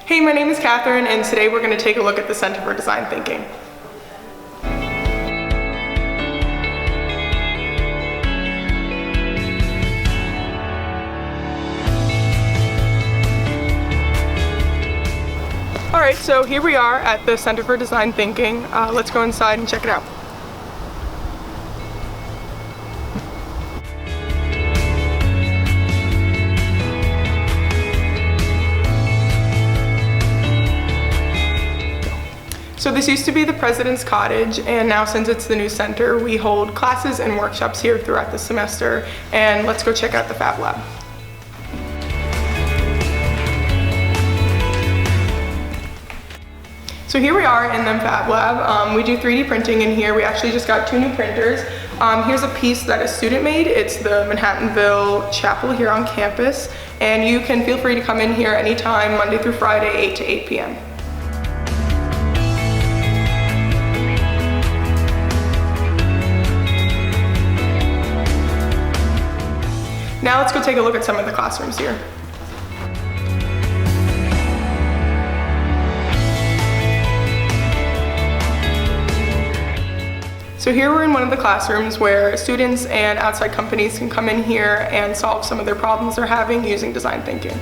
Hey, my name is Catherine, and today we're going to take a look at the Center for Design Thinking. All right, so here we are at the Center for Design Thinking. Let's go inside and check it out. So this used to be the President's Cottage, and now since it's the new center, we hold classes and workshops here throughout the semester. And let's go check out the Fab Lab. So here we are in the Fab Lab. We do 3D printing in here. We actually just got 2 new printers. Here's a piece that a student made. It's the Manhattanville Chapel here on campus. And you can feel free to come in here anytime, Monday through Friday, 8 to 8 p.m. Now let's go take a look at some of the classrooms here. So here we're in one of the classrooms where students and outside companies can come in here and solve some of their problems they're having using design thinking.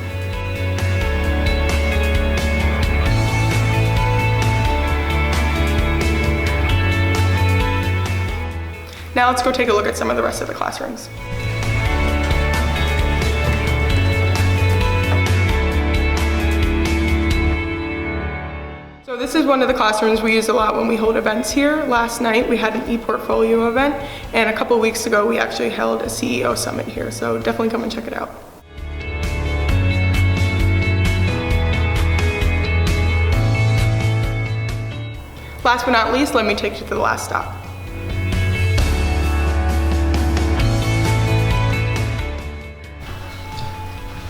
Now let's go take a look at some of the rest of the classrooms. So this is one of the classrooms we use a lot when we hold events here. Last night we had an e-portfolio event, and a couple of weeks ago we actually held a CEO summit here, so definitely come and check it out. Last but not least, let me take you to the last stop.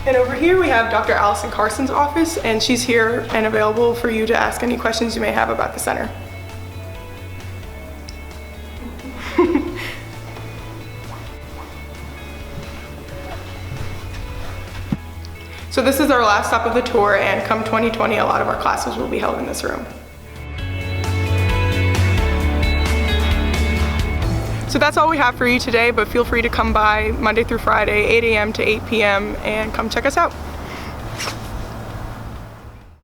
And over here we have Dr. Allison Carson's office, and she's here and available for you to ask any questions you may have about the center. So this is our last stop of the tour, and come 2020, a lot of our classes will be held in this room. So that's all we have for you today, but feel free to come by Monday through Friday, 8 a.m. to 8 p.m. and come check us out.